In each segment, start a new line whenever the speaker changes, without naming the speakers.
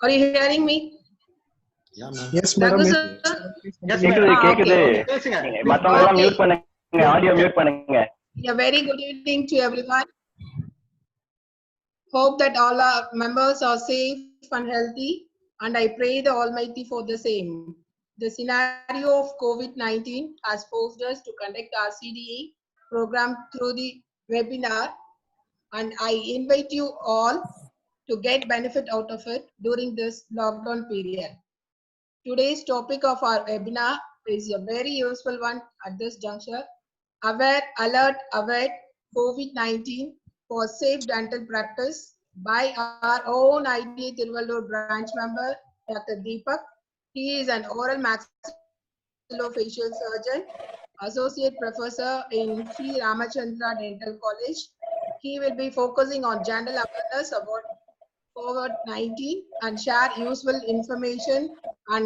Are you hearing me?
Yeah, ma'am.
Yes, madam.
Raghu sir?
Yes,
Okay.
மத்தவங்க mute பண்ணுங்க, audio mute பண்ணுங்க.
Yeah, very good evening to everyone. Hope that all our members are safe and healthy, and I pray the Almighty for the same. The scenario of COVID-19 has forced us to conduct our CDA program through the webinar, and I invite you all to get benefit out of it during this lockdown period. Today's topic of our webinar is a very useful one at this juncture. Aware, alert, aware COVID-19 for safe dental practice by our own IDA Tiruvallur branch member, Dr. Deepak. He is an oral maxillofacial surgeon, associate professor in Sri Ramachandra Dental College. He will be focusing on general awareness about COVID-19 and share useful information and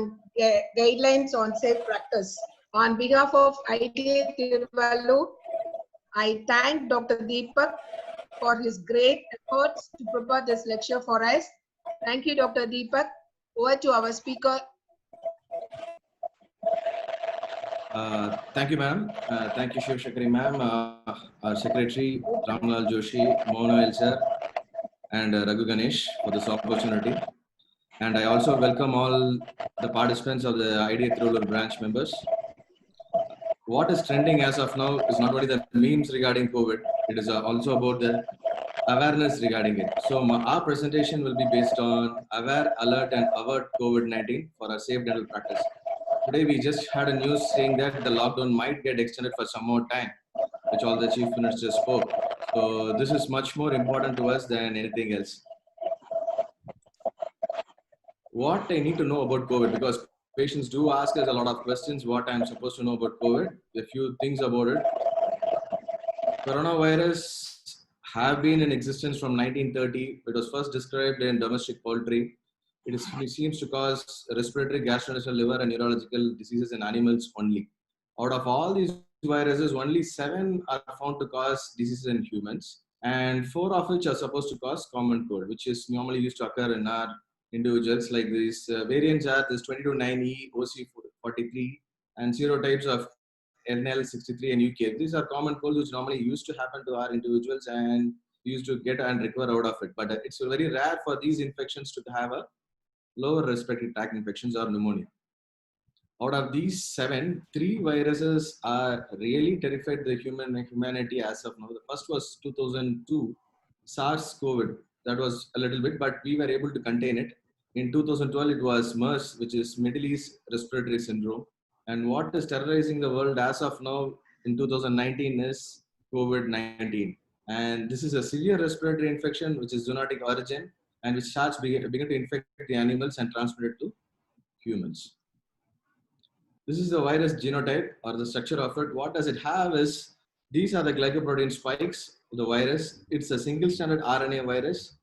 guidelines on safe practice. On behalf of IDA Tiruvallur, I thank Dr. Deepak for his great efforts to prepare this lecture for us. Thank you, Dr. Deepak. Over to our speaker.
Thank you, ma'am. Thank you, Shiv Shakari, ma'am, our secretary, Ramlal Joshi, Monoel sir, and Raghu Ganesh for this opportunity. And I also welcome all the participants of the IDA Tiruvallur branch members. What is trending as of now is not only the memes regarding COVID, it is also about the awareness regarding it. So our presentation will be based on aware, alert, and avert COVID-19 for a safe dental practice. Today we just had a news saying that the lockdown might get extended for some more time, which all the chief ministers spoke. So this is much more important to us than anything else. What I need to know about COVID, because patients do ask us a lot of questions, what I'm supposed to know about COVID, a few things about it. Coronavirus have been in existence from 1930. It was first described in domestic poultry. It seems to cause respiratory, gastrointestinal, liver, and neurological diseases in animals only. Out of all these viruses, only 7 are found to cause diseases in humans, and 4 of which are supposed to cause common cold, which is normally used to occur in our individuals. Like these variants are this 22.9E, OC43, and serotypes of NL63 and UK. These are common colds which normally used to happen to our individuals and we used to get and recover out of it. But it's very rare for these infections to have a lower respiratory tract infections or pneumonia. Out of these 7, 3 viruses are really terrified the humanity as of now. The first was 2002 SARS-CoV. That was a little bit, but we were able to contain it. In 2012, it was MERS, which is Middle East Respiratory Syndrome. And what is terrorizing the world as of now in 2019 is COVID-19. And this is a severe respiratory infection, which is zoonotic origin, and which starts begin to infect the animals and transmit it to humans. This is the virus genotype or the structure of it. What does it have is, these are the glycoprotein spikes of the virus. It's a single stranded RNA virus,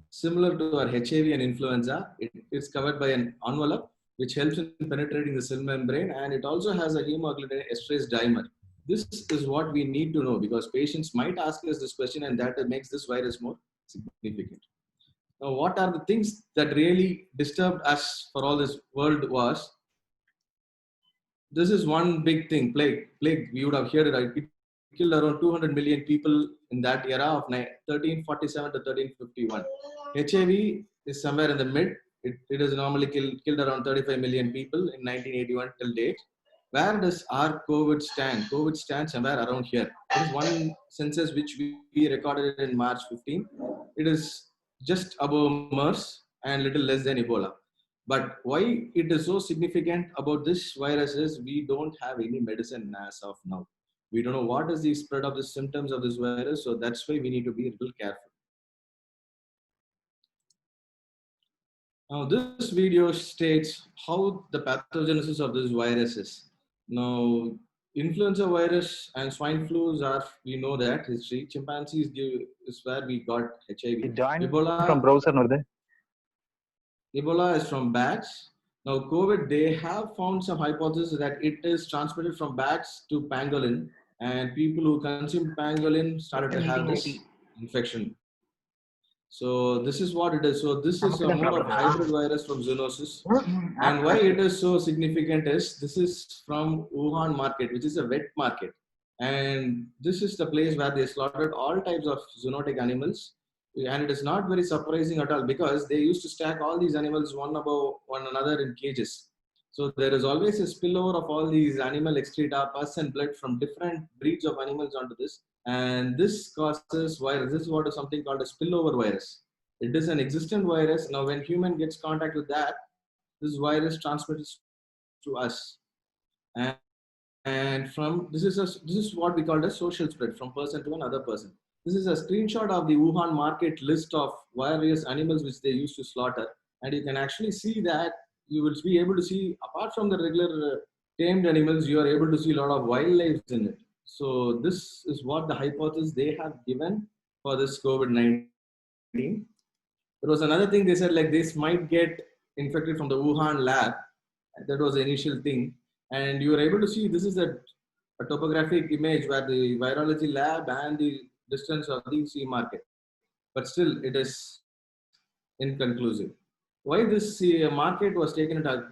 similar to our HIV and influenza. It's covered by an envelope, which helps in penetrating the cell membrane, and it also has a hemagglutinin esterase dimer. This is what we need to know because patients might ask us this question, and that makes this virus more significant. Now, what are the things that really disturbed us for all this world was, this is one big thing, plague. Plague, we would have heard it. It killed around 200 million people in that era of 1347 to 1351. HIV is somewhere in the mid. It has normally killed around 35 million people in 1981 till date. Where does our COVID stand? COVID stands somewhere around here. There is one census which we recorded in March 15. It is just above MERS and little less than Ebola. But why it is so significant about this virus is we don't have any medicine as of now. We don't know what is the spread of the symptoms of this virus, so that's why we need to be a little careful. Now, this video states how the pathogenesis of this virus is. Now, influenza virus and swine flus are, we know that history. Chimpanzees is where we got HIV. Ebola
from browser norde.
Ebola is from bats. Now, COVID, they have found some hypothesis that it is transmitted from bats to pangolin, and people who consume pangolin started to have this infection. So this is what it is. So this is a more of hybrid virus from zoonosis. And why it is so significant is this is from Wuhan market, which is a wet market. And this is the place where they slaughtered all types of zoonotic animals. And it is not very surprising at all because they used to stack all these animals one above one another in cages. So there is always a spillover of all these animal excreta, pus and blood from different breeds of animals onto this. And this causes virus. This is what is something called a spillover virus. It is an existent virus. Now when human gets contact with that, this virus transmits to us. And from this is what we call a social spread from person to another person. This is a screenshot of the Wuhan market list of various animals which they used to slaughter, and you can actually see that you will be able to see apart from the regular tamed animals, you are able to see a lot of wildlife in it. So this is what the hypothesis they have given for this COVID-19. There was another thing they said like this might get infected from the Wuhan lab. That was the initial thing. And you were able to see this is a topographic image where the virology lab and the distance of the sea market. But still, it is inconclusive. Why this market was taken into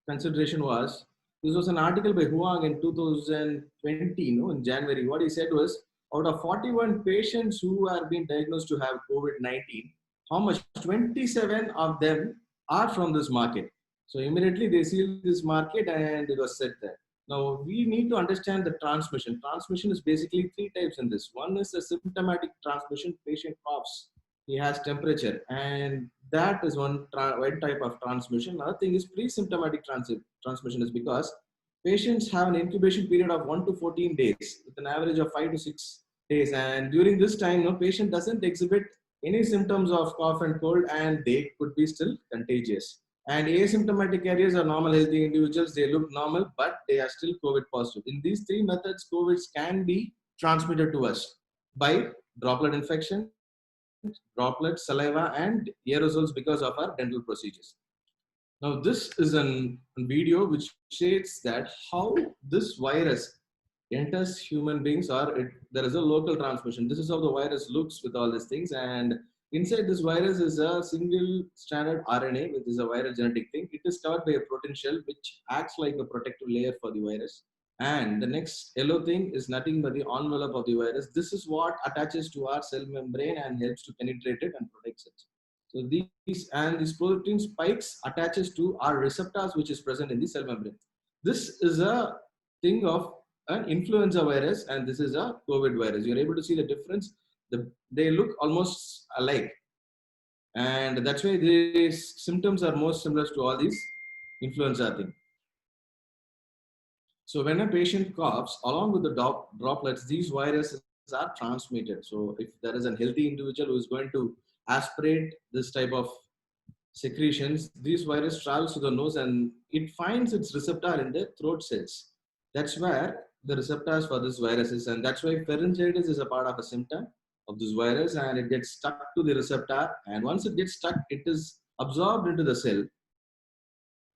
consideration was this was an article by Huang in 2020, in January. What he said was out of 41 patients who are being diagnosed to have COVID-19, how much 27 of them are from this market. So immediately they sealed this market and it was set there. Now we need to understand the transmission. Transmission is basically three types in this. One is a symptomatic transmission, patient coughs, he has temperature, and that is one type of transmission. Another thing is pre-symptomatic transmission is because patients have an incubation period of 1 to 14 days with an average of 5 to 6 days. And during this time, no patient doesn't exhibit any symptoms of cough and cold and they could be still contagious. And asymptomatic carriers are normal healthy individuals. They look normal, but they are still COVID positive. In these three methods, COVID can be transmitted to us by droplet infection, droplet, saliva, and aerosols because of our dental procedures. Now, this is a video which states that how this virus enters human beings or there is a local transmission. This is how the virus looks with all these things. And inside this virus is a single stranded RNA, which is a viral genetic thing. It is covered by a protein shell, which acts like a protective layer for the virus. And the next yellow thing is nothing but the envelope of the virus. This is what attaches to our cell membrane and helps to penetrate it and protects it. So these protein spikes attaches to our receptors, which is present in the cell membrane. This is a thing of an influenza virus, and this is a COVID virus. You're able to see the difference. They look almost alike, and that's why these symptoms are most similar to all these influenza thing. So when a patient coughs, along with the droplets, these viruses are transmitted. So if there is a healthy individual who is going to aspirate this type of secretions, this virus travels to the nose and it finds its receptor in the throat cells. That's where the receptors for this virus is, and that's why pharyngitis is a part of a symptom of this virus, and it gets stuck to the receptor, and once it gets stuck, it is absorbed into the cell.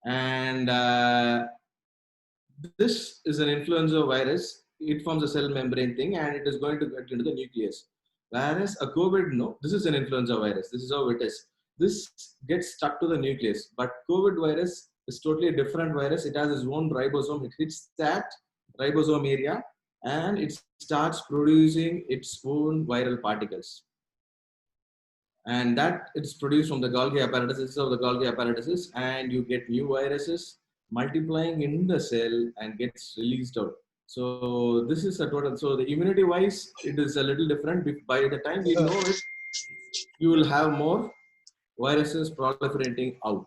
And this is an influenza virus. It forms a cell membrane thing, and it is going to get into the nucleus. Whereas a COVID, no, this is an influenza virus. This is how it is. This gets stuck to the nucleus, but COVID virus is totally a different virus. It has its own ribosome. It hits that ribosome area, and it starts producing its own viral particles. And that it's produced from the Golgi apparatus. This is how the Golgi apparatus is, and you get new viruses multiplying in the cell and gets released out. So this is a total. So the immunity wise, it is a little different. By the time we know it, you will have more viruses proliferating out.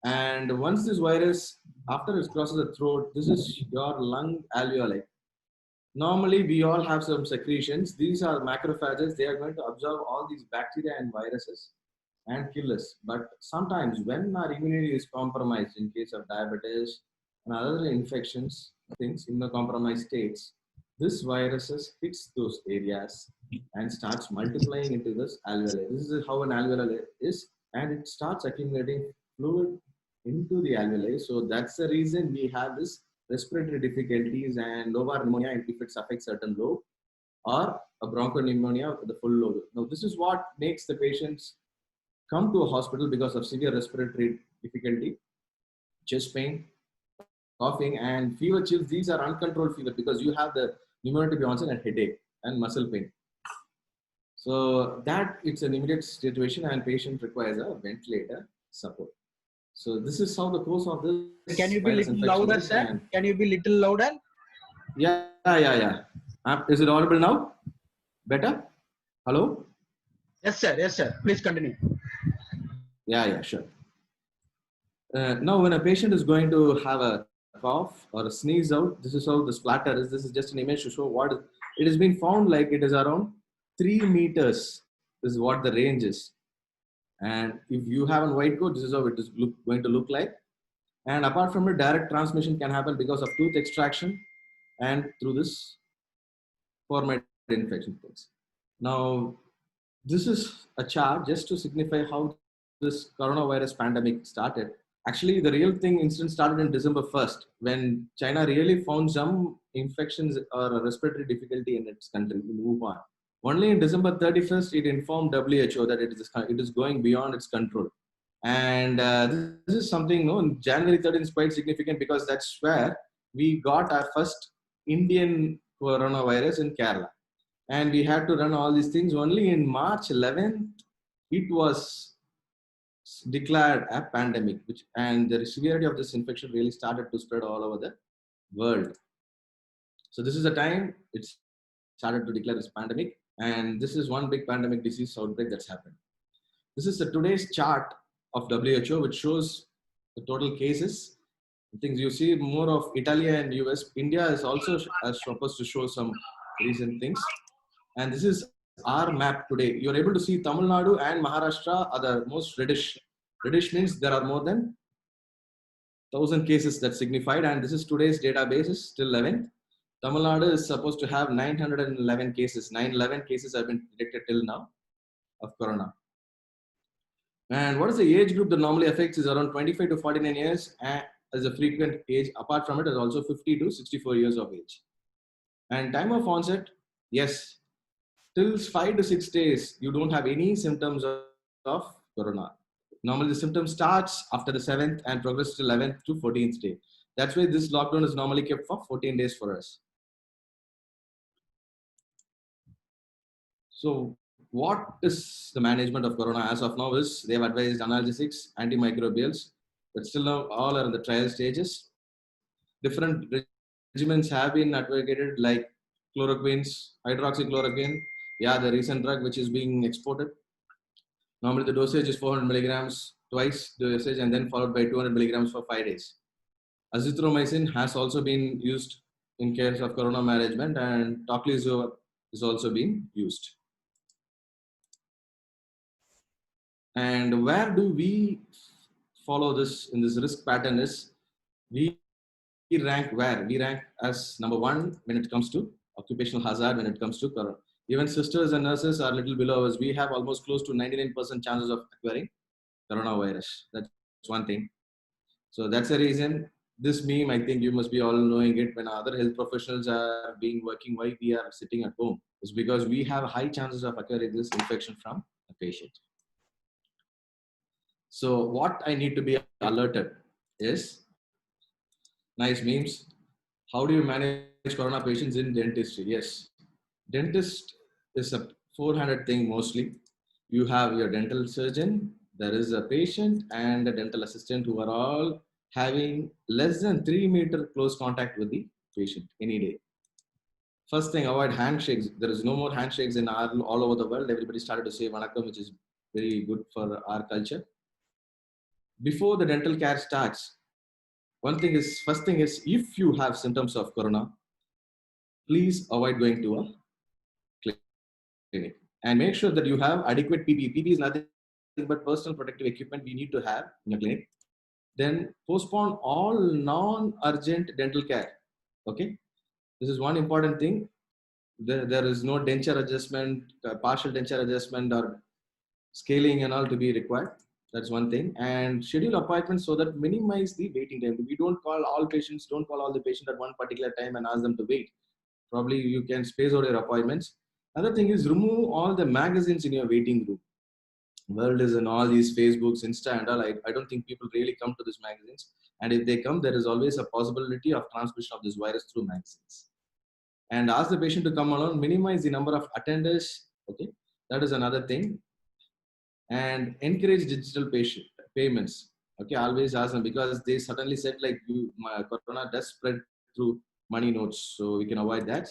And once this virus, after it crosses the throat, this is your lung alveoli. Normally, we all have some secretions. These are macrophages. They are going to absorb all these bacteria and viruses and kill us. But sometimes when our immunity is compromised in case of diabetes and other infections, things in the compromised states, this viruses hits those areas and starts multiplying into this alveoli. This is how an alveoli is, and it starts accumulating fluid into the alveoli. So that's the reason we have this respiratory difficulties and lobar pneumonia if it affects certain lobe. or a bronchopneumonia with the full load. Now, this is what makes the patients come to a hospital because of severe respiratory difficulty, chest pain, coughing, and fever chills. These are uncontrolled fever because you have the pneumonia to be onset and headache and muscle pain. So that it's an immediate situation and patient requires a ventilator support. So this is how the course of this
Can you be
virus
little
infection
louder,
is.
sir?
And
Can you be little louder?
yeah. Is it audible now? Better? Hello?
Yes, sir. Yes, sir. Please continue.
Yeah, sure. Now, when a patient is going to have a cough or a sneeze out, this is how the splatter is. This is just an image to show what it has been found, like it is around 3 meters is what the range is. And if you have a white coat, this is how it is going to look like. And apart from it, direct transmission can happen because of tooth extraction and through this formatted infection things. Now, this is a chart just to signify how this coronavirus pandemic started. Actually, the real thing incident started in December 1st when China really found some infections or respiratory difficulty in its country, in Wuhan. Only in December 31st, it informed WHO that it is going beyond its control. And this is something, no, January 13th is quite significant because that's where we got our first Indian coronavirus in Kerala. And we had to run all these things. Only in March 11th, it was declared a pandemic, and the severity of this infection really started to spread all over the world. So this is the time it started to declare this pandemic, and this is one big pandemic disease outbreak that's happened. This is the today's chart of WHO, which shows the total cases. Things you see more of Italy and US. India is also supposed to show some recent things. And this is our map today. You're able to see Tamil Nadu and Maharashtra are the most reddish. Reddish means there are more than 1,000 cases that signified, and this is today's database is still 11th. Tamil Nadu is supposed to have 911 cases. 911 cases have been detected till now of corona. And what is the age group that normally affects is around 25 to 49 years as a frequent age. Apart from it is also 50 to 64 years of age. And time of onset, yes, till 5 to 6 days, you don't have any symptoms of corona. Normally, the symptom starts after the 7th and progresses to 11th to 14th day. That's why this lockdown is normally kept for 14 days for us. So, what is the management of corona as of now is they have advised analgesics, antimicrobials, but still now all are in the trial stages. Different regimens have been advocated like chloroquines, hydroxychloroquine. Yeah, the recent drug which is being exported. Normally the dosage is 400 milligrams twice the dosage and then followed by 200 milligrams for 5 days. Azithromycin has also been used in case of corona management, and tocilizumab is also being used. And where do we follow this in this risk pattern is we rank where? We rank as number 1 when it comes to occupational hazard, when it comes to corona. Even sisters and nurses are a little below us. We have almost close to 99% chances of acquiring coronavirus. That's one thing. So that's the reason this meme, I think you must be all knowing it, when other health professionals are being working, why we are sitting at home is because we have high chances of acquiring this infection from a patient. So what I need to be alerted is nice memes. How do you manage corona patients in dentistry? Yes, dentist is a 400 thing mostly. You have your dental surgeon, there is a patient and a dental assistant who are all having less than 3 meter close contact with the patient any day. First thing, avoid handshakes. There is no more handshakes in all over the world. Everybody started to say vanakkam, which is very good for our culture. Before the dental care starts, first thing is, if you have symptoms of corona, please avoid going to a clinic and make sure that you have adequate PPE. PPE is nothing but personal protective equipment we need to have in a clinic. Then postpone all non-urgent dental care. Okay, this is one important thing. There is no denture adjustment, partial denture adjustment, or scaling and all to be required. That's one thing. And schedule appointments so that minimize the waiting time. We don't call all the patients at one particular time and ask them to wait. Probably you can space out your appointments. Another thing is remove all the magazines in your waiting room. World is in all these Facebooks, Insta, and all. I don't think people really come to these magazines. And if they come, there is always a possibility of transmission of this virus through magazines. And ask the patient to come alone. Minimize the number of attenders. Okay, that is another thing. And encourage digital patient payments. Okay, always ask them because they suddenly said like corona does spread through money notes, so we can avoid that.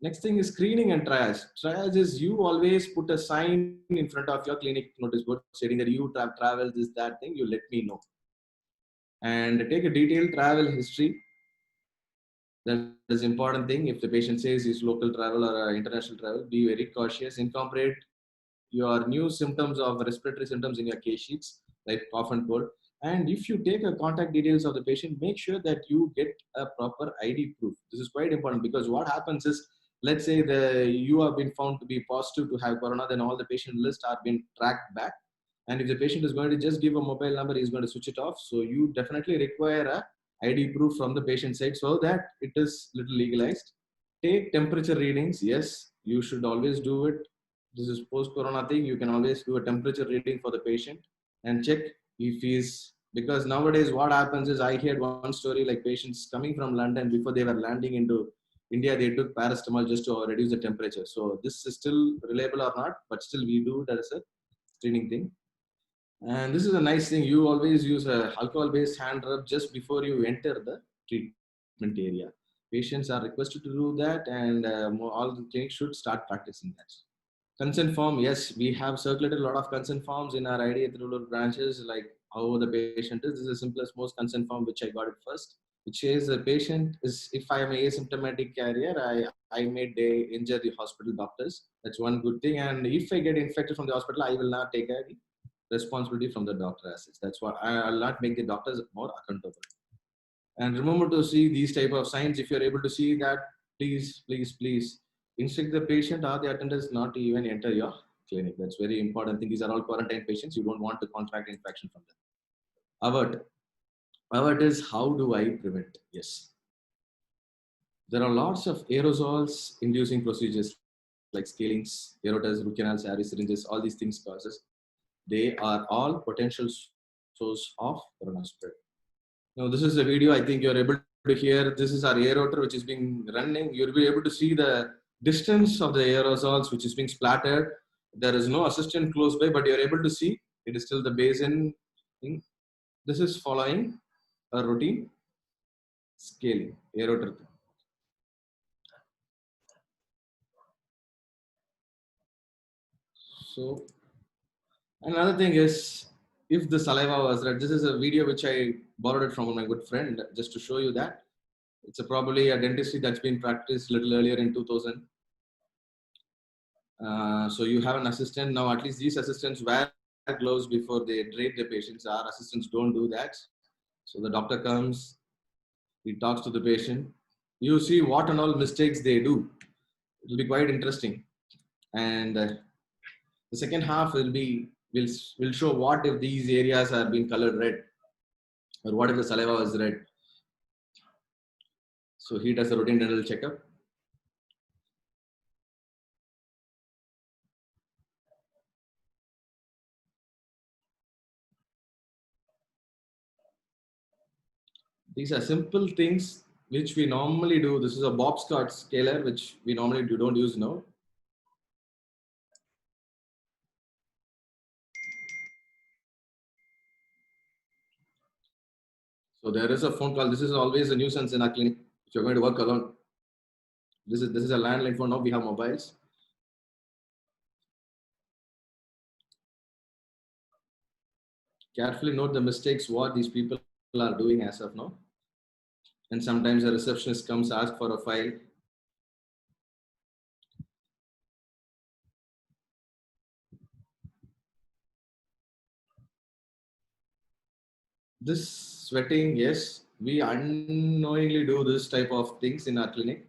Next thing is screening and triage. Triage is you always put a sign in front of your clinic notice board stating that you have traveled this, that thing, you let me know. And take a detailed travel history. That is important thing. If the patient says it's local travel or international travel, be very cautious. Incorporate your new symptoms of respiratory symptoms in your case sheets, like cough and cold. And if you take a contact details of the patient, make sure that you get a proper ID proof. This is quite important because what happens is, let's say you have been found to be positive to have corona, then all the patient lists are being tracked back. And if the patient is going to just give a mobile number, he's going to switch it off. So you definitely require a ID proof from the patient side so that it is little legalized. Take temperature readings. Yes, you should always do it. This is post-corona thing. You can always do a temperature reading for the patient and check if he's, because nowadays what happens is, I heard one story like patients coming from London, before they were landing into India, they took paracetamol just to reduce the temperature. So this is still reliable or not, but still we do that as a screening thing. And this is a nice thing. You always use a alcohol-based hand rub just before you enter the treatment area. Patients are requested to do that, and all the clinics should start practicing that. Consent form, yes, we have circulated a lot of consent forms in our IDA rural branches, like how the patient is. This is the simplest, most consent form, which I got it first, which says the patient is, if I am an asymptomatic carrier, I may injure the hospital doctors. That's one good thing. And if I get infected from the hospital, I will not take any responsibility from the doctor as such. That's why I'll not make the doctors more accountable. And remember to see these type of signs. If you're able to see that, please, please, please instruct the patient or the attendants not to even enter your clinic. That's very important thing. These are all quarantine patients. You don't want to contract infection from them. Avert. Avert is how do I prevent? Yes. There are lots of aerosols inducing procedures like scalings, aerotas, root canals, ARV syringes, all these things causes. They are all potential source of corona spread. Now, this is a video. I think you're able to hear. This is our aerotor, which is being running. You'll be able to see the distance of the aerosols, which is being splattered. There is no assistant close by, but you're able to see it is still the basin thing. This is following a routine scaling aerotor. So another thing is, if the saliva was red, this is a video which I borrowed it from my good friend just to show you that. It's probably a dentistry that's been practiced a little earlier in 2000. So you have an assistant. Now at least these assistants wear gloves before they treat the patients. Our assistants don't do that. So the doctor comes, he talks to the patient. You see what and all mistakes they do. It will be quite interesting. And the second half will show what if these areas are being colored red, or what if the saliva was red. So he does a routine dental checkup. These are simple things which we normally do. This is a Bob Scott scaler, which we normally don't use now. So there is a phone call. This is always a nuisance in our clinic. If you're going to work alone, this is a landline phone. Now we have mobiles. Carefully note the mistakes what these people are doing as of now. And sometimes a receptionist comes ask for a file. This sweating, yes, we unknowingly do this type of things in our clinic.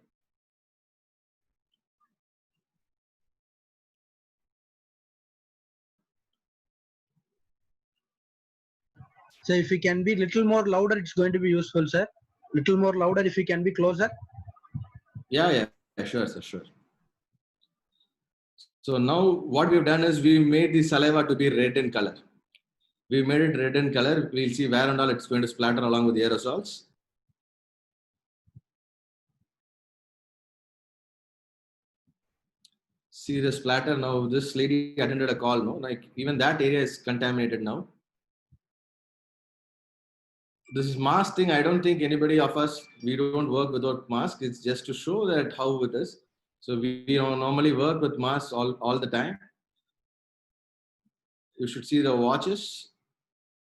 So if we can be little more louder, it's going to be useful, sir. Little more louder if we can be closer.
Yeah, sure, sir, sure. So now what we've done is we made the saliva to be red in color. We made it red in color. We'll see where and all it's going to splatter along with the aerosols. See the splatter now. This lady attended a call, no? Like even that area is contaminated now. This mask thing, I don't think anybody of us, we don't work without mask. It's just to show that how it is. So we normally work with masks all the time. You should see the watches.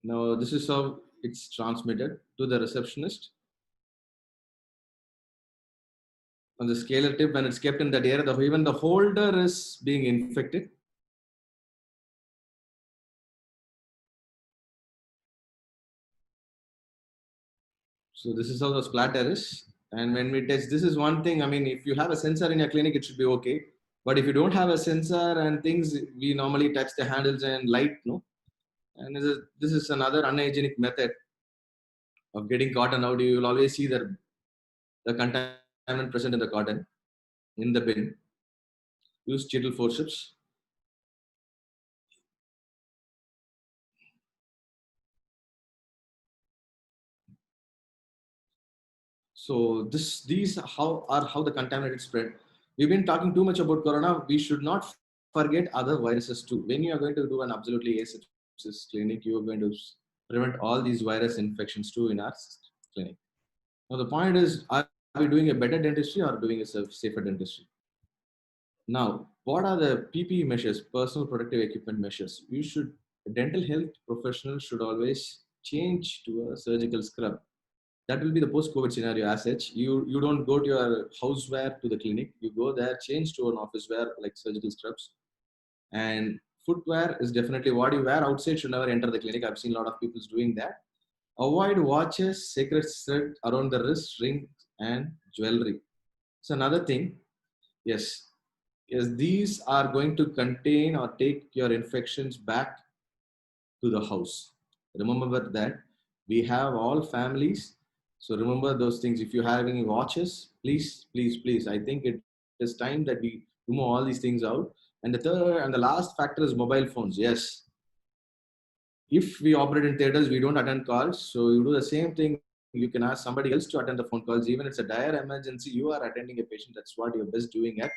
Now this is how it's transmitted to the receptionist. On the scalar tip, when it's kept in that area, even the holder is being infected. So this is how the splatter is. And when we test, this is one thing. I mean, if you have a sensor in your clinic, it should be okay. But if you don't have a sensor and things, we normally touch the handles and light, no? And this is another unhygienic method of getting cotton out. You will always see the contaminant present in the cotton in the bin. Use Chittle forceps. So these how the contaminated spread. We've been talking too much about corona. We should not forget other viruses too. When you are going to do an absolutely asepsis clinic, you are going to prevent all these virus infections too in our clinic. Now the point is, are we doing a better dentistry or doing a safer dentistry? Now, what are the PPE measures, personal protective equipment measures? Dental health professionals should always change to a surgical scrub. That will be the post-COVID scenario as such. You don't go to your house wear to the clinic. You go there, change to an office wear like surgical scrubs. And footwear is definitely what you wear outside should never enter the clinic. I've seen a lot of people doing that. Avoid watches, sacred thread around the wrist, rings, and jewelry. So another thing, yes, these are going to contain or take your infections back to the house. Remember that we have all families. So remember those things. If you have any watches, please, please, please. I think it is time that we remove all these things out. And the third and the last factor is mobile phones. Yes. If we operate in theaters, we don't attend calls. So you do the same thing. You can ask somebody else to attend the phone calls. Even if it's a dire emergency, you are attending a patient. That's what you're best doing at.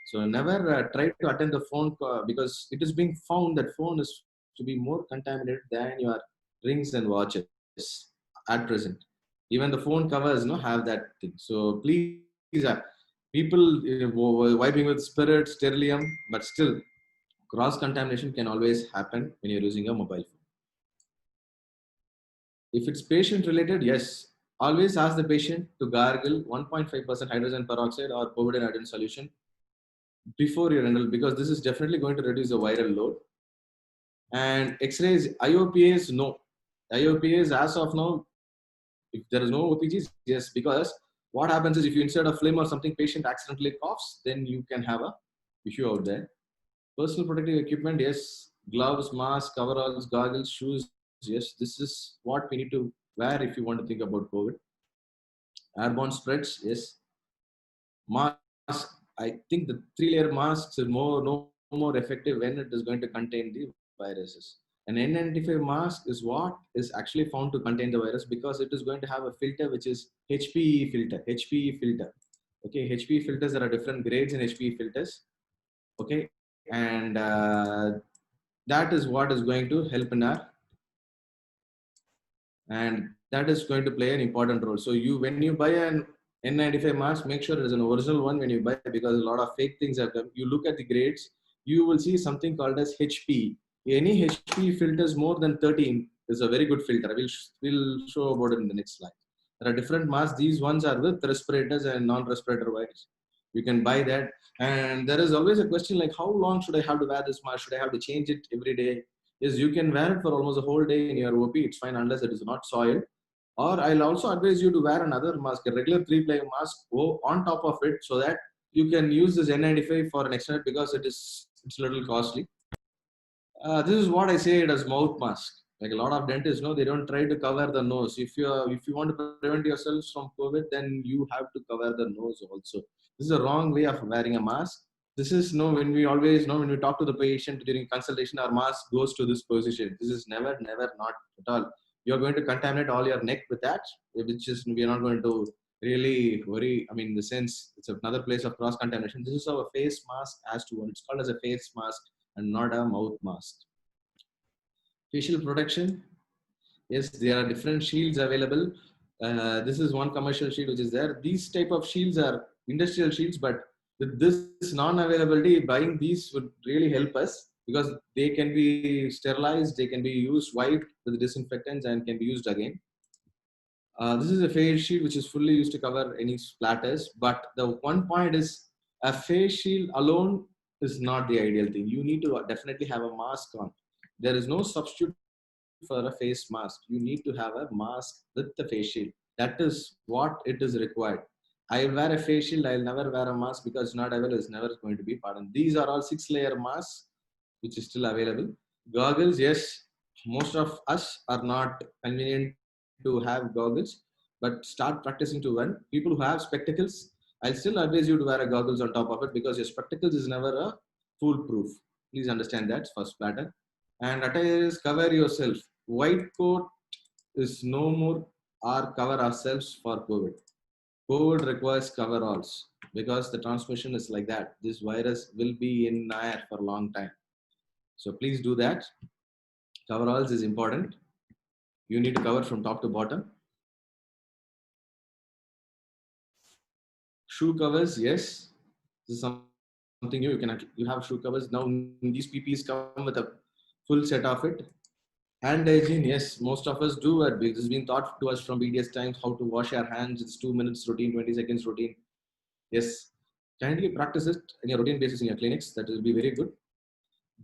So never try to attend the phone call because it is being found that phone is to be more contaminated than your rings and watches at present. Even the phone covers have that thing. So please, people wiping with spirit, sterilium, but still cross contamination can always happen when you're using a mobile phone. If it's patient related, yes, always ask the patient to gargle 1.5% hydrogen peroxide or povidone iodine solution before your renal because this is definitely going to reduce the viral load. And X-rays, IOPAs, no. IOPAs as of now, if there is no OPGs, yes, because what happens is if you insert a phlegm or something, patient accidentally coughs, then you can have a issue out there. Personal protective equipment, yes. Gloves, mask, coveralls, goggles, shoes, yes. This is what we need to wear if you want to think about COVID. Airborne spreads, yes. Mask, I think the 3-layer masks is no more effective when it is going to contain the viruses. An N95 mask is what is actually found to contain the virus because it is going to have a filter which is HPE filter. Okay, HPE filters, there are different grades in HPE filters. Okay, and that is what is going to help in our, and that is going to play an important role. So when you buy an N95 mask, make sure it is an original one when you buy it because a lot of fake things have come. You look at the grades, you will see something called as HPE. Any HPE filters more than 13 is a very good filter. We'll show about it in the next slide. There are different masks. These ones are with respirators and non-respirator virus. You can buy that. And there is always a question like, how long should I have to wear this mask? Should I have to change it every day? Yes, you can wear it for almost a whole day in your OP. It's fine unless it is not soiled. Or I'll also advise you to wear another mask, a regular 3-ply mask, go on top of it so that you can use this N95 for an extended because it's a little costly. This is what I say it as mouth mask. Like a lot of dentists, they don't try to cover the nose. If you want to prevent yourselves from COVID, then you have to cover the nose also. This is a wrong way of wearing a mask. This is no, when we always know, when we talk to the patient during consultation, our mask goes to this position. This is never, not at all. You're going to contaminate all your neck with that, which is, we are not going to really worry. I mean, in the sense, it's another place of cross contamination. This is how a face mask has to work. It's called as a face mask and not a mouth mask. Facial protection. Yes, there are different shields available. This is one commercial shield which is there. These type of shields are industrial shields, but with this non-availability, buying these would really help us because they can be sterilized, they can be used, wiped with disinfectants, and can be used again. This is a face shield which is fully used to cover any splatters. But the one point is, a face shield alone is not the ideal thing. You need to definitely have a mask on. There is no substitute for a face mask. You need to have a mask with the face shield. That is what it is required. I wear a face shield. I'll never wear a mask because it's not available. It's never going to be pardoned. These are all 6-layer masks, which is still available. Goggles, yes, most of us are not convenient to have goggles, but start practicing to wear. People who have spectacles, I'll still advise you to wear a goggles on top of it because your spectacles is never a foolproof. Please understand that first pattern. And attire is cover yourself. White coat is no more or cover ourselves for COVID. COVID requires coveralls because the transmission is like that. This virus will be in air for a long time. So please do that. Coveralls is important. You need to cover from top to bottom. Shoe covers, yes. This is something new. You have shoe covers. Now these PPs come with a full set of it. Hand hygiene, yes, most of us do it. This has been taught to us from BDS times how to wash our hands. It's 2 minutes routine, 20 seconds routine. Yes, kindly practice it in your routine basis in your clinics. That will be very good.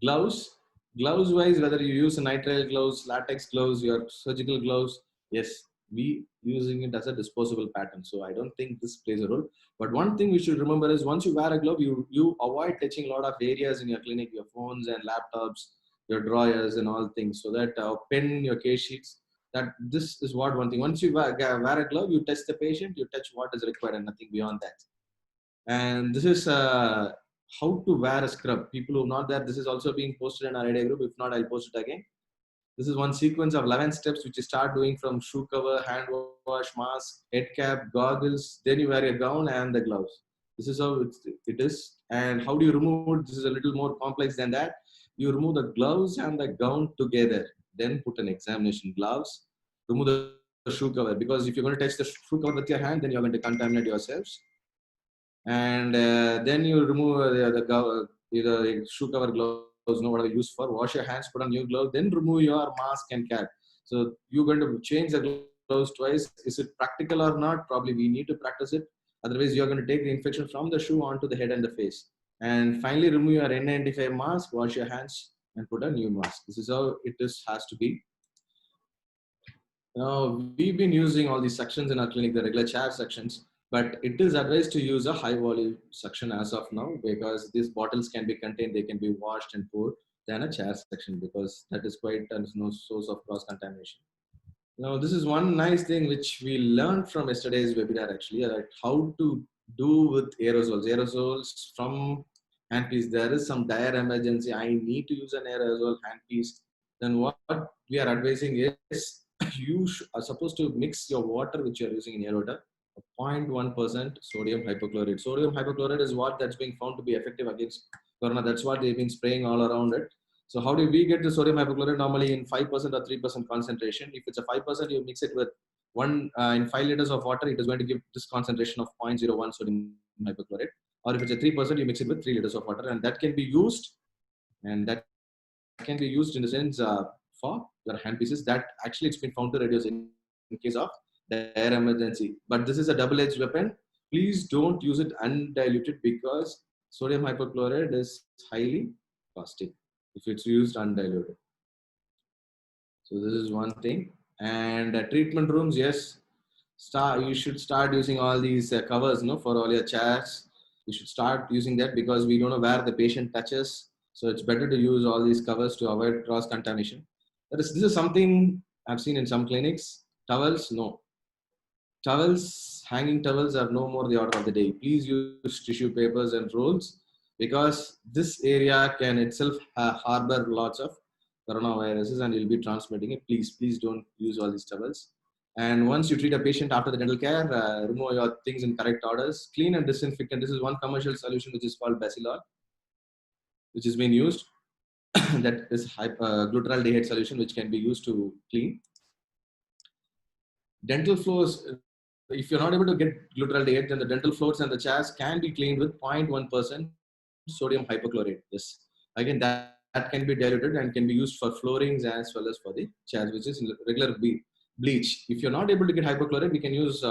Gloves wise, whether you use a nitrile gloves, latex gloves, your surgical gloves, yes, we using it as a disposable pattern. So I don't think this plays a role. But one thing we should remember is once you wear a glove, you avoid touching a lot of areas in your clinic, your phones and laptops, your drawers and all things, so that pen, your case sheets, that this is what one thing. Once you wear a glove, you touch the patient, you touch what is required and nothing beyond that. And this is how to wear a scrub. People who are not there, this is also being posted in our idea group. If not, I'll post it again. This is one sequence of 11 steps which you start doing from shoe cover, hand wash, mask, head cap, goggles, then you wear your gown and the gloves. This is how it is. And how do you remove it? This is a little more complex than that. You remove the gloves and the gown together, then put an examination gloves, remove the shoe cover, because if you're going to touch the shoe cover with your hand, then you're going to contaminate yourselves. And then you remove the shoe cover gloves, know what are used for, wash your hands, put on new gloves, then remove your mask and cap. So you're going to change the gloves twice. Is it practical or not? Probably we need to practice it. Otherwise, you're going to take the infection from the shoe onto the head and the face. And finally, remove your N95 mask, wash your hands, and put a new mask. This is how it has to be. Now, we've been using all these sections in our clinic, the regular chair sections, but it is advised to use a high volume section as of now because these bottles can be contained, they can be washed and poured than a chair section because that is quite a source of cross contamination. Now, this is one nice thing which we learned from yesterday's webinar actually, that how to do with aerosols. Aerosols from handpiece. There is some dire emergency. I need to use an aerosol handpiece. Then what we are advising is you are supposed to mix your water which you are using in aerota, 0.1% sodium hypochlorite. Sodium hypochlorite is what that's being found to be effective against corona. That's what they've been spraying all around it. So how do we get the sodium hypochlorite? Normally in 5% or 3% concentration. If it's a 5%, you mix it with in 5 liters of water, it is going to give this concentration of 0.01 sodium hypochlorite. Or if it's a 3%, you mix it with 3 liters of water, and that can be used. And that can be used in the sense for your handpieces. That actually it's been found to reduce in case of dire emergency. But this is a double-edged weapon. Please don't use it undiluted because sodium hypochlorite is highly caustic if it's used undiluted. So this is one thing. And treatment rooms, yes, you should start using all these covers, for all your chairs. You should start using that because we don't know where the patient touches. So it's better to use all these covers to avoid cross contamination. This is something I've seen in some clinics. Towels, no. Towels, hanging towels are no more the order of the day. Please use tissue papers and rolls because this area can itself harbor lots of coronaviruses and you'll be transmitting it. Please don't use all these towels. And once you treat a patient after the dental care, remove your things in correct orders. Clean and disinfectant. This is one commercial solution which is called Bacillol, which is being used. That is glutaraldehyde solution which can be used to clean. Dental floors, if you're not able to get glutaraldehyde, then the dental floors and the chairs can be cleaned with 0.1% sodium hypochlorite. Yes, again that can be diluted and can be used for floorings as well as for the chairs, which is regular bleach. If you're not able to get hypochlorite, we can use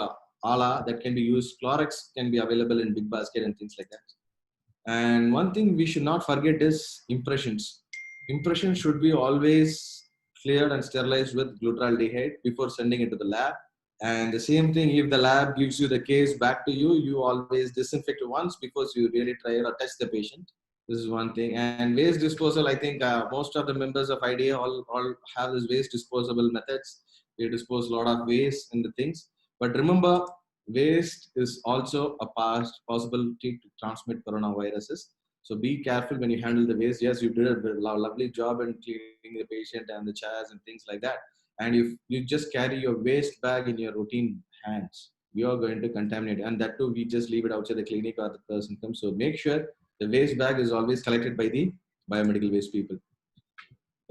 ALA that can be used. Clorox can be available in big basket and things like that. And one thing we should not forget is impressions. Impressions should be always cleared and sterilized with glutaraldehyde before sending it to the lab. And the same thing, if the lab gives you the case back to you, you always disinfect it once before you really try or test the patient. This is one thing. And waste disposal, I think most of the members of IDA all have this waste disposable methods. They dispose a lot of waste and the things. But remember, waste is also a possibility to transmit coronaviruses. So be careful when you handle the waste. Yes, you did a lovely job in cleaning the patient and the chairs and things like that. And if you just carry your waste bag in your routine hands, you are going to contaminate. And that too, we just leave it outside the clinic or the person comes. So make sure the waste bag is always collected by the biomedical waste people.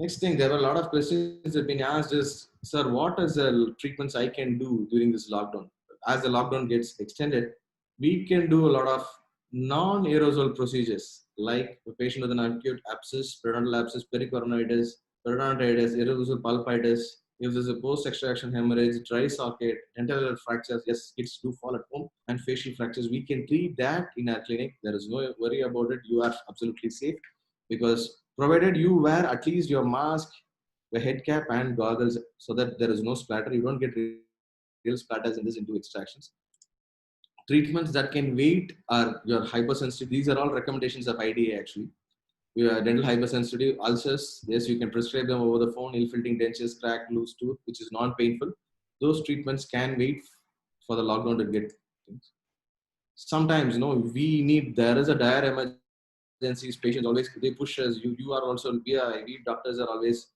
Next thing, there were a lot of questions that have been asked is, sir, what are the treatments I can do during this lockdown? As the lockdown gets extended, we can do a lot of non-aerosol procedures, like a patient with an acute abscess, periodontal abscess, pericoronoitis, periodontitis, aerosol pulpitis. If there's a post-extraction hemorrhage, dry socket, dental fractures, yes, kids do fall at home, and facial fractures, we can treat that in our clinic. There is no worry about it. You are absolutely safe because provided you wear at least your mask, the head cap, and goggles so that there is no splatter. You don't get real splatters in this into extractions. Treatments that can wait are your hypersensitive. These are all recommendations of IDA actually. Your dental hypersensitive ulcers, yes, you can prescribe them over the phone. Ill-fitting dentures, cracked, loose tooth, which is non-painful. Those treatments can wait for the lockdown to get things. Sometimes, there is a dire emergencies. Patients always, they push us. You are also, we doctors are always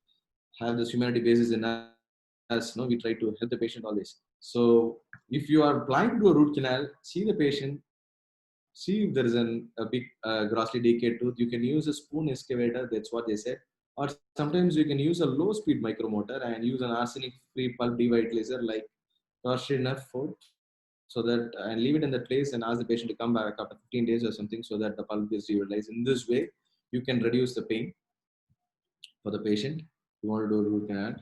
have this humanity basis in us. We try to help the patient always. So if you are planning to do a root canal, see the patient, see if there is a big grossly decayed tooth. You can use a spoon excavator, that's what they said. Or sometimes you can use a low speed micromotor and use an arsenic free pulp devitalizer like Torshiner 4, so that and leave it in the place and ask the patient to come back after 15 days or something so that the pulp is devitalized. In this way, you can reduce the pain for the patient. You want to do a root canal.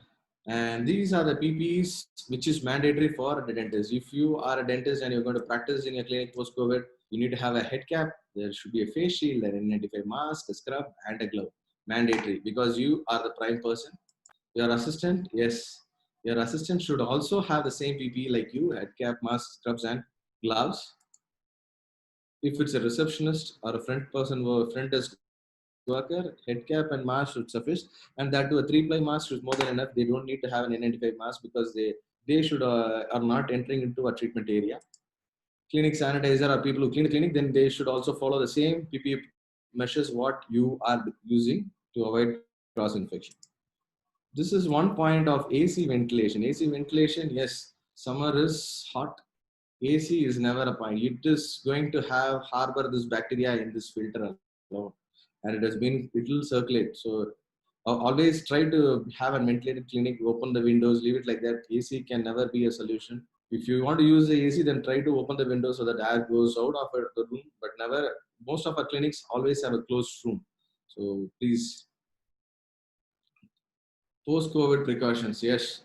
And these are the PPEs which is mandatory for the dentist. If you are a dentist and you're going to practice in your clinic post-COVID, you need to have a head cap. There should be a face shield, an N95 mask, a scrub, and a glove. Mandatory because you are the prime person. Your assistant, yes, your assistant should also have the same PPE like you, head cap, mask, scrubs, and gloves. If it's a receptionist or a front desk worker, head cap and mask should suffice, and that to a 3-ply mask is more than enough. They don't need to have an N95 mask because they should are not entering into a treatment area. Clinic sanitizer or people who clean the clinic, then they should also follow the same PPE measures what you are using to avoid cross infection. This is one point of AC ventilation. AC ventilation, yes, summer is hot. AC is never a point. It is going to harbor this bacteria in this filter alone. And it will circulate. So always try to have a ventilated clinic, open the windows, leave it like that. AC can never be a solution. If you want to use the AC, then try to open the window so that air goes out of the room, but never, most of our clinics always have a closed room. So please, post-COVID precautions, yes,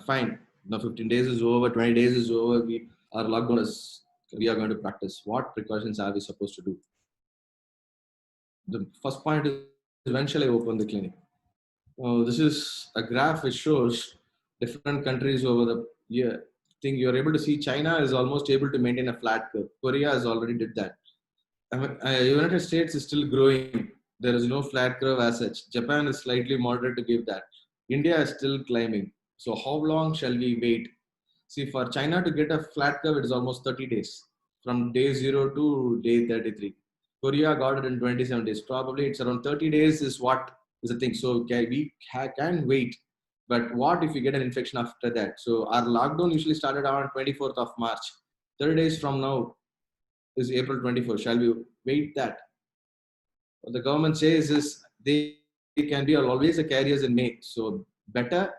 fine. Now 15 days is over, 20 days is over, our lockdown is, we are going to practice. What precautions are we supposed to do? The first point is, when shall I open the clinic? This is a graph which shows different countries over the year. I think you're able to see China is almost able to maintain a flat curve. Korea has already did that. United States is still growing. There is no flat curve as such. Japan is slightly moderate to give that. India is still climbing. So how long shall we wait? See, for China to get a flat curve, it is almost 30 days from day 0 to day 33. Korea got it in 27 days. Probably it's around 30 days is what is the thing. So we can wait. But what if we get an infection after that? So our lockdown usually started on 24th of March. 30 days from now is April 24th. Shall we wait that? What the government says is they can be always a carriers in May. So better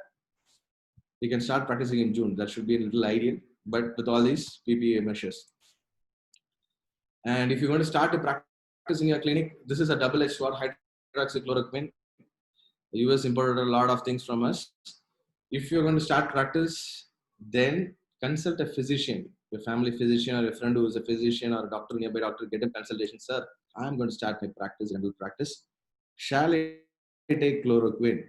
we can start practicing in June. That should be a little ideal, but with all these PPA measures. And if you're going to start to practice in your clinic, this is a double-edged sword, hydroxychloroquine. The US imported a lot of things from us. If you're going to start practice, then consult a physician, your family physician or a friend who is a physician or a doctor, nearby doctor, get a consultation. Sir, I'm going to start my practice, dental practice. Shall I take chloroquine?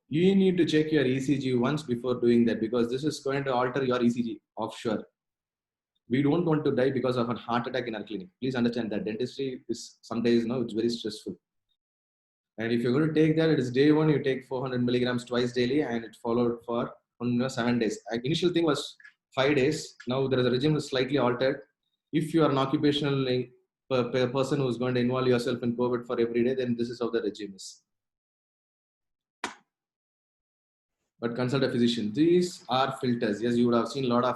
You need to check your ECG once before doing that, because this is going to alter your ECG offshore. We don't want to die because of a heart attack in our clinic. Please understand that dentistry is some days now it's very stressful. And if you're going to take that, it is day 1, you take 400 milligrams twice daily, and it followed for 7 days. Initial thing was 5 days. Now there is a regime is slightly altered. If you are an occupational person who is going to involve yourself in COVID for every day, then this is how the regime is. But consult a physician. These are filters. Yes, you would have seen a lot of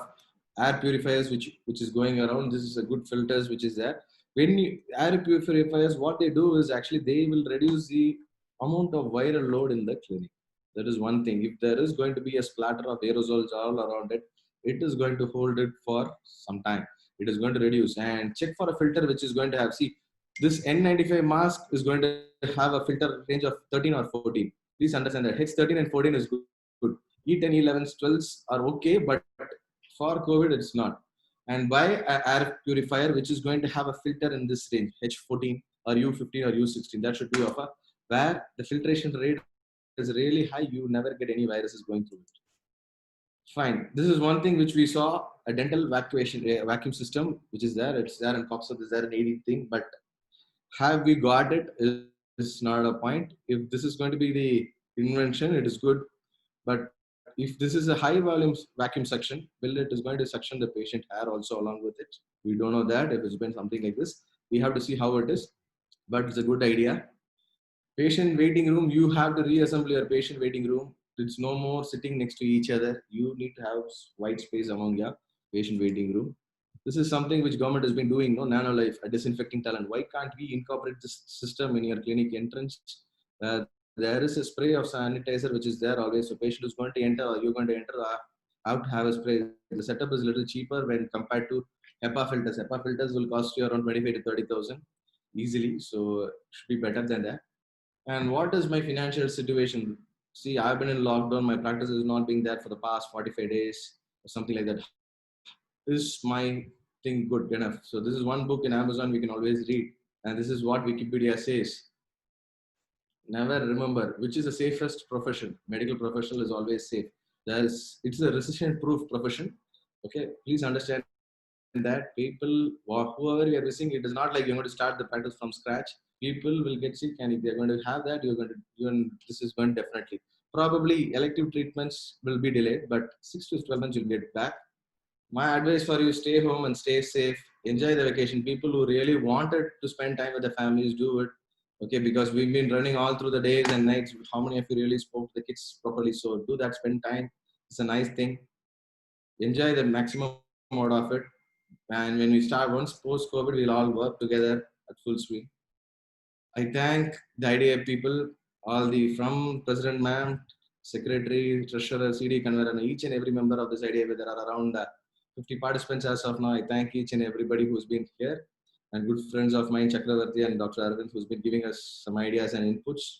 air purifiers which is going around. This is a good filters which is there. When air purifiers, what they do is actually they will reduce the amount of viral load in the clinic. That is one thing. If there is going to be a splatter of aerosols all around it, it is going to hold it for some time. It is going to reduce. And check for a filter which is going to have, see, this N95 mask is going to have a filter range of 13 or 14. Please understand that H13 and 14 is good. E10, E11s, 12s are okay, but for COVID, it's not. And buy an air purifier which is going to have a filter in this range, H14 or U15 or U16. That should be offer where the filtration rate is really high. You never get any viruses going through it. Fine. This is one thing which we saw, a dental vacuum system, which is there. It's there in COPSA, it's there in 80 thing, but have we got it is not a point. If this is going to be the invention, it is good. But if this is a high volume vacuum suction, well, it is going to suction the patient hair also along with it. We don't know that if it's been something like this. We have to see how it is, but it's a good idea. Patient waiting room, you have to reassemble your patient waiting room. It's no more sitting next to each other. You need to have white space among your patient waiting room. This is something which government has been doing, no? Nanolife, a disinfecting talent. Why can't we incorporate this system in your clinic entrance? There is a spray of sanitizer which is there always. So patient is going to enter or you're going to enter, have to have a spray. The setup is a little cheaper when compared to HEPA filters. HEPA filters will cost you around 25 to 30,000 easily. So it should be better than that. And what is my financial situation? See, I've been in lockdown. My practice is not being there for the past 45 days or something like that. Is my thing good enough? So this is one book in Amazon we can always read. And this is what Wikipedia says. Never remember which is the safest profession. Medical professional is always safe. It's a recession-proof profession. Okay, please understand that people, whoever you are missing, it is not like you're going to start the practice from scratch. People will get sick, and if they're going to have that, this is going to definitely. Probably elective treatments will be delayed, but 6 to 12 months you'll get back. My advice for you: stay home and stay safe. Enjoy the vacation. People who really wanted to spend time with their families, do it. Okay, because we've been running all through the days and nights. How many of you really spoke to the kids properly? So do that, spend time. It's a nice thing. Enjoy the maximum out of it. And when we start, once post-COVID, we'll all work together at full swing. I thank the IDA people, from President Ma'am, Secretary, Treasurer, CD Convener, and each and every member of this IDA. There are around 50 participants as of now. I thank each and everybody who's been here. And good friends of mine, Chakravarti and Dr. Arvind, who's been giving us some ideas and inputs.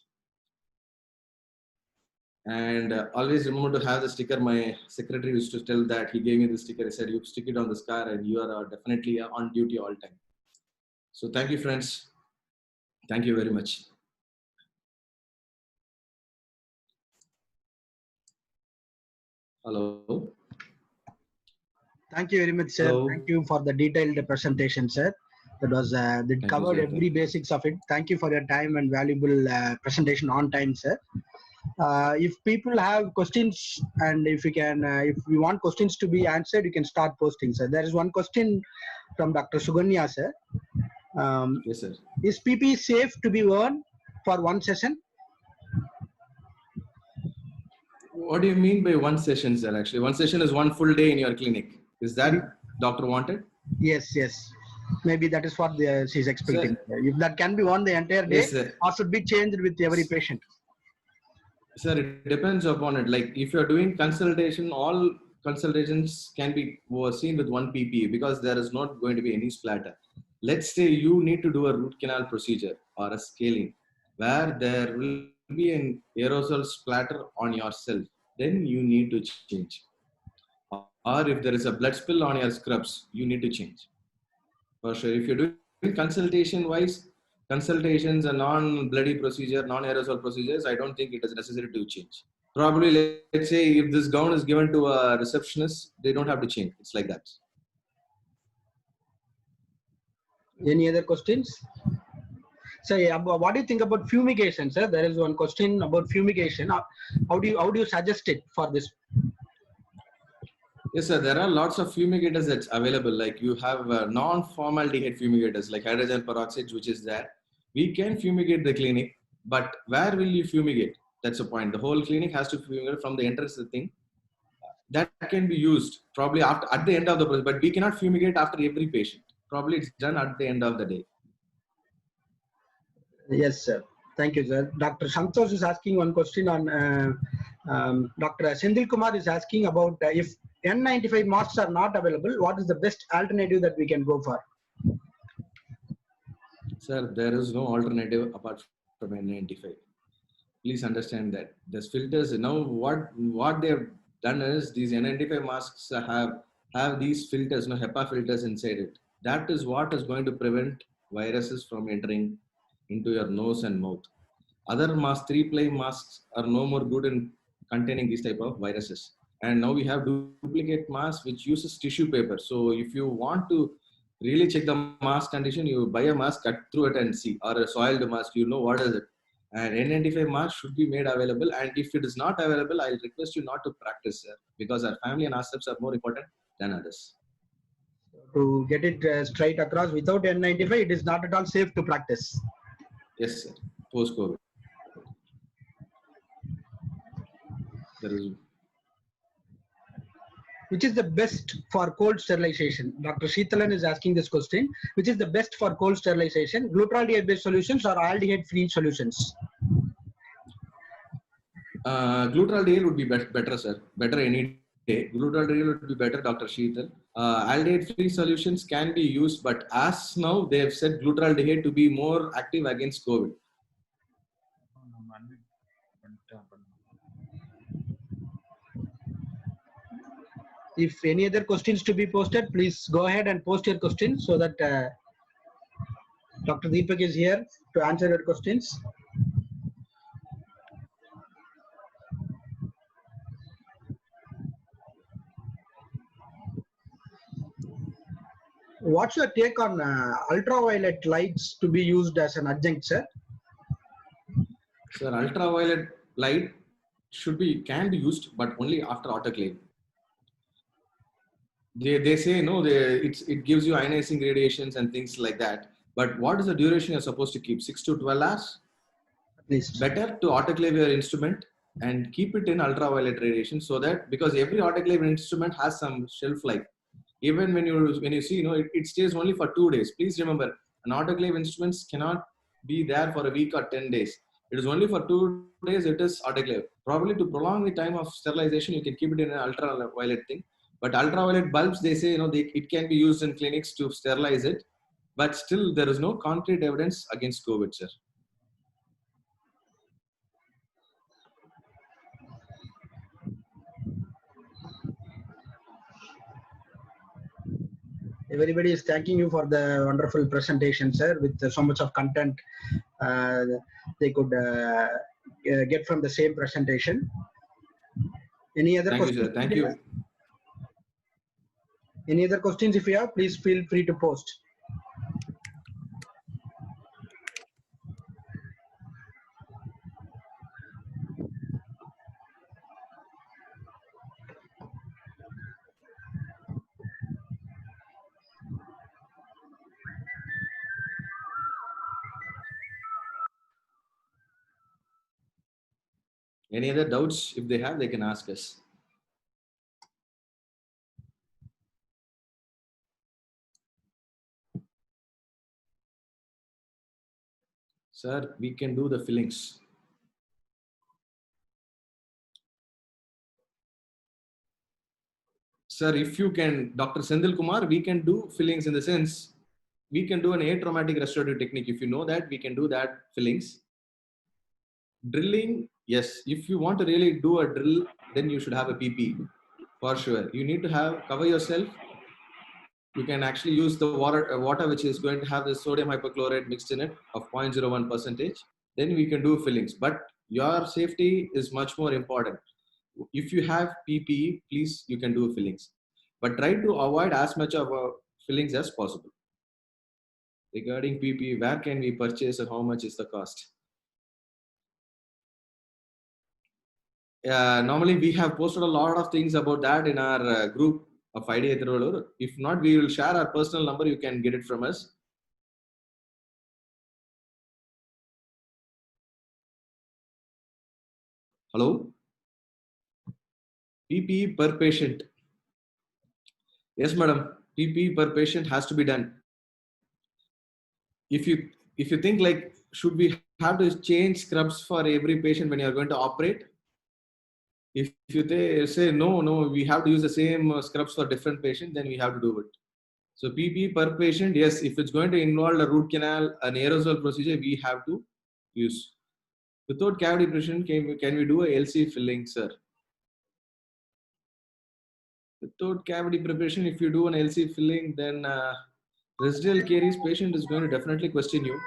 And always remember to have the sticker. My secretary used to tell that. He gave me the sticker. He said, you stick it on this car and you are definitely on duty all time. So thank you, friends. Thank you very much. Hello.
Thank you very much, sir.
Hello.
Thank you for the detailed presentation, sir. That covered every basics of it. Thank you for your time and valuable presentation on time, sir. If people have questions and if we want questions to be answered, you can start posting, sir. There is one question from Dr. Suganya, sir.
Yes, sir.
Is PP safe to be worn for one session?
What do you mean by one session, sir? Actually, one session is one full day in your clinic. Is that doctor wanted?
Yes. Maybe that is what she's expecting.
Sir,
if that can be worn the entire day,
yes, sir.
or should be changed with every patient?
Sir, it depends upon it. Like if you're doing consultation, all consultations can be seen with one PPE because there is not going to be any splatter. Let's say you need to do a root canal procedure or a scaling where there will be an aerosol splatter on yourself, then you need to change. Or if there is a blood spill on your scrubs, you need to change. For sure, if you're doing consultations and non-bloody procedure, non-aerosol procedures, I don't think it is necessary to change. Probably, let's say if this gown is given to a receptionist, they don't have to change. It's like that.
Any other questions? So, what do you think about fumigation, sir? There is one question about fumigation. How do you suggest it for this?
Yes, sir. There are lots of fumigators that's available. Like you have non-formaldehyde fumigators, like hydrogen peroxide, which is there. We can fumigate the clinic, but where will you fumigate? That's the point. The whole clinic has to fumigate from the entrance of the thing. That can be used probably at the end of the process, but we cannot fumigate after every patient. Probably it's done at the end of the day.
Yes, sir. Thank you, sir. Dr. Santosh is asking one question on Dr. Sendil Kumar is asking about if N95 masks are not available, what is the best alternative that we can go for?
Sir, there is no alternative apart from N95. Please understand that. There's filters. Now, what they have done is these N95 masks have these filters, HEPA filters inside it. That is what is going to prevent viruses from entering into your nose and mouth. Other masks, 3-ply masks, are no more good in containing these type of viruses. And now we have duplicate masks which uses tissue paper. So if you want to really check the mask condition, you buy a mask, cut through it and see, or a soiled mask, you know what is it. And N95 mask should be made available. And if it is not available, I'll request you not to practice, sir, because our family and ourselves are more important than others.
To get it straight across, without N95, it is not at all safe to practice.
Yes, sir. Post-COVID.
Which is the best for cold sterilization? Dr. Sheetalan is asking this question. Which is the best for cold sterilization? Glutaraldehyde-based solutions or aldehyde-free solutions?
Glutaraldehyde would be better, sir. Better any day. Glutaraldehyde would be better, Dr. Sheetal. Aldehyde-free solutions can be used, but as now they have said glutaraldehyde to be more active against COVID.
If any other questions to be posted, please go ahead and post your questions so that Dr. Deepak is here to answer your questions. What's your take on ultraviolet lights to be used as an adjunct, sir?
Sir, ultraviolet light can be used, but only after autoclave. They say no, it gives you ionizing radiations and things like that. But what is the duration you're supposed to keep? 6 to 12 hours?
At least.
Better to autoclave your instrument and keep it in ultraviolet radiation, so that because every autoclave instrument has some shelf life. Even when you see, it stays only for 2 days. Please remember, an autoclave instruments cannot be there for a week or 10 days. It is only for 2 days. It is autoclave. Probably to prolong the time of sterilization, you can keep it in an ultraviolet thing. But ultraviolet bulbs, they say, it can be used in clinics to sterilize it. But still, there is no concrete evidence against COVID, sir.
Everybody is thanking you for the wonderful presentation, sir, with so much of content they could get from the same presentation. Any other questions?
Thank you, sir. Thank you.
Any other questions if you have, please feel free to post.
Any other doubts? If they have, they can ask us. Sir, we can do the fillings. Sir, if you can, Dr. Sendil Kumar, we can do fillings in the sense, we can do an atraumatic restorative technique. If you know that, we can do that fillings. Drilling, yes. If you want to really do a drill, then you should have a PP for sure. You need to cover yourself. You can actually use the water which is going to have the sodium hypochlorite mixed in it of 0.01%. Then we can do fillings. But your safety is much more important. If you have PPE, please, you can do fillings. But try to avoid as much of fillings as possible. Regarding PPE, where can we purchase and how much is the cost? Normally, we have posted a lot of things about that in our group of IDA Tiruvallur. If not, we will share our personal number. You can get it from us. Hello? PPE per patient. Yes, madam. PPE per patient has to be done. If you think like, should we have to change scrubs for every patient when you are going to operate? If you say no, we have to use the same scrubs for different patients, then we have to do it. So PPE per patient, yes. If it's going to involve a root canal, an aerosol procedure, we have to use. Without cavity preparation, can we do a LC filling, sir? Without cavity preparation, if you do an LC filling, then residual caries patient is going to definitely question you.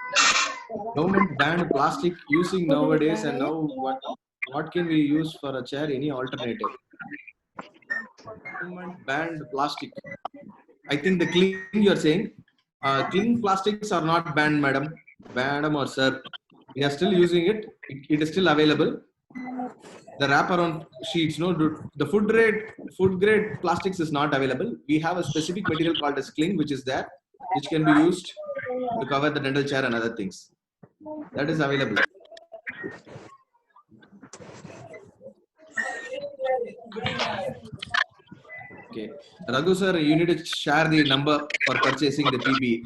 Government banned plastic using nowadays, and now what can we use for a chair? Any alternative? Government banned plastic. I think the cling you're saying, cling plastics are not banned, madam or sir. We are still using it. It is still available. The wraparound sheets, the food grade plastics is not available. We have a specific material called as cling, which is there, which can be used to cover the dental chair and other things. That is available. Okay, Raghu sir, you need to share the number for purchasing the PPE.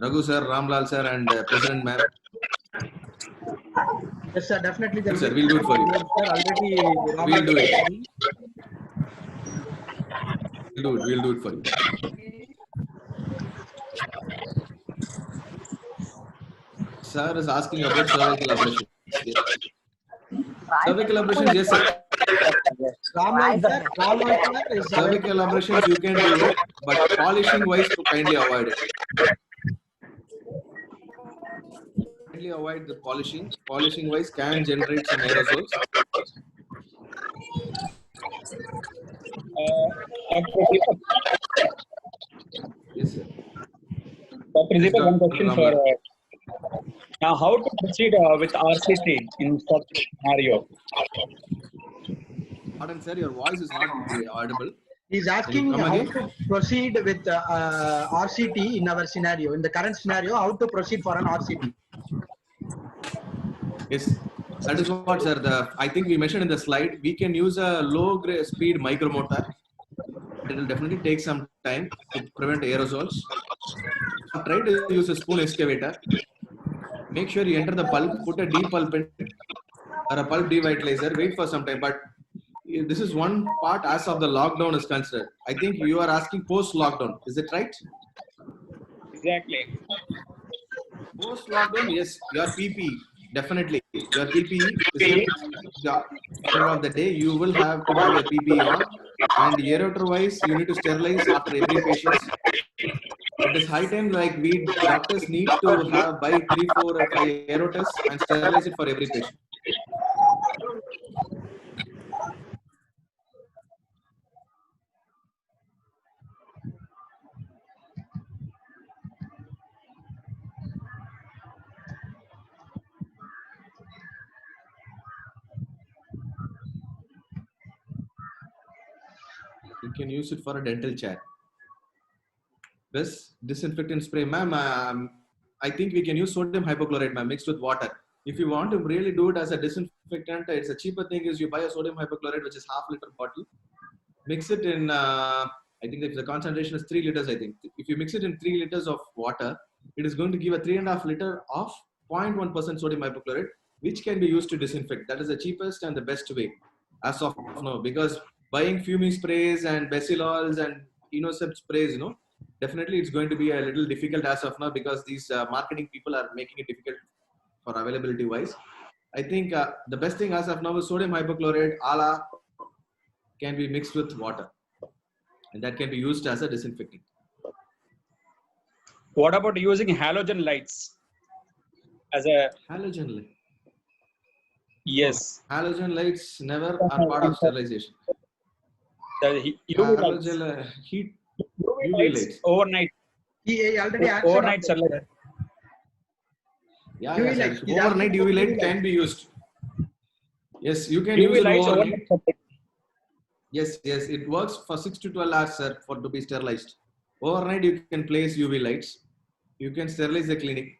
Raghu sir, Ramlal sir, and President ma'am.
Yes, sir, definitely.
Yes, sir, we'll do it for you.
Sir, already
we'll do it. We'll do it for you. Sir is asking about cervical abrasions. Yes. Cervical abrasions, yes, sir. Cervical abrasions you can do it, but polishing wise, to kindly avoid it. Kindly avoid the polishing. Polishing wise can generate some aerosols. Yes, sir.
Dr. Deepak, one question for now. How to proceed with RCT in such scenario?
Pardon, sir, your voice is not audible.
He's asking how to proceed with RCT in our scenario. In the current scenario, how to proceed for an RCT?
Yes, that is what, sir. I think we mentioned in the slide, we can use a low speed micromotor. It will definitely take some time to prevent aerosols. Try to use a spoon excavator. Make sure you enter the pulp, put a depulpant or a pulp devitalizer, wait for some time. But this is one part as of the lockdown is considered. I think you are asking post-lockdown. Is it right?
Exactly.
Post-lockdown, yes, your PPE, definitely. Your PPE is of the day, you will have to have a PPE on. And aerator-wise, you need to sterilize after every patient. It is high time, like we doctors need to buy 3, 4, or 5 aerators and sterilize it for every patient. You can use it for a dental chair. This disinfectant spray, ma'am. I think we can use sodium hypochlorite, ma'am, mixed with water. If you want to really do it as a disinfectant, it's a cheaper thing is you buy a sodium hypochlorite, which is half-liter bottle, mix it in, I think if the concentration is 3 liters, I think. If you mix it in 3 liters of water, it is going to give a 3.5 liter of 0.1% sodium hypochlorite, which can be used to disinfect. That is the cheapest and the best way as of now, because buying fuming sprays and Bacillols and Inocept sprays, definitely it's going to be a little difficult as of now, because these marketing people are making it difficult for availability wise. I think the best thing as of now is sodium hypochlorite ALA can be mixed with water, and that can be used as a disinfectant.
What about using halogen lights as a?
Halogen light.
Yes.
No, halogen lights never are part of sterilization.
The UV lights.
Halogen heat
UV lights overnight.
He already answered.
Overnight sunlight.
Yeah,
UV
sir.
lights.
Overnight UV light can be used. Yes, you can
UV
use it
lights
overnight.
overnight.
Yes, it works for 6 to 12 hours, sir, for to be sterilized. Overnight, you can place UV lights. You can sterilize the clinic.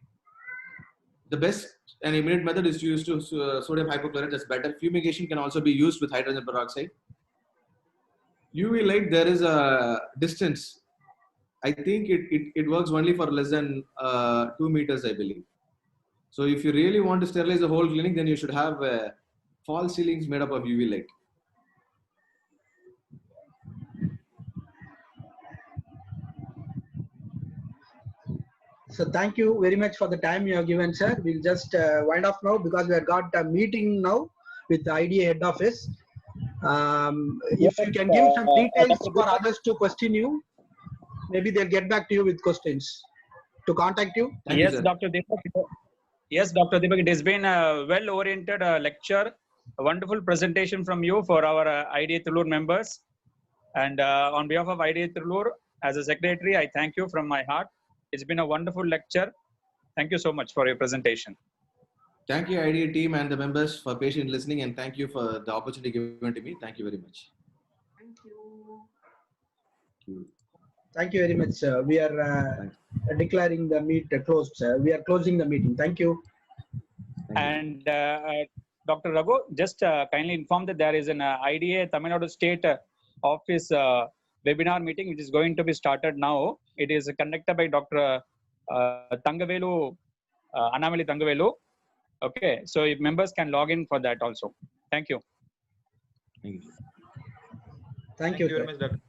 The best and immediate method is to use sodium hypochlorite. That's better. Fumigation can also be used with hydrogen peroxide. UV light, there is a distance. I think it works only for less than 2 meters, I believe. So if you really want to sterilize the whole clinic, then you should have false ceilings made up of UV light.
So thank you very much for the time you have given, sir. We'll just wind off now because we have got a meeting now with the IDA head office. If you can give some details for others to question you, maybe they'll get back to you with questions to contact you.
Thank
Yes,
you, sir.
Dr. Deepak. Yes, Dr. Deepak, it has been a well-oriented lecture, a wonderful presentation from you for our IDA Thrillur members. And on behalf of IDA Thrillur, as a secretary, I thank you from my heart. It's been a wonderful lecture. Thank you so much for your presentation.
Thank you, IDA team and the members, for patient listening, and thank you for the opportunity given to me. Thank you very much.
Thank you.
Thank you very much, sir. We are declaring the meet closed, sir. We are closing the meeting. Thank you.
And Dr. Raghu, just kindly inform that there is an IDA Tamil Nadu State Office webinar meeting which is going to be started now. It is conducted by Dr. Thangavelu, Anamali Thangavelu. Okay, so if members can log in for that also. Thank you.
Thank you.
Thank you
very
sir.
much, Dr.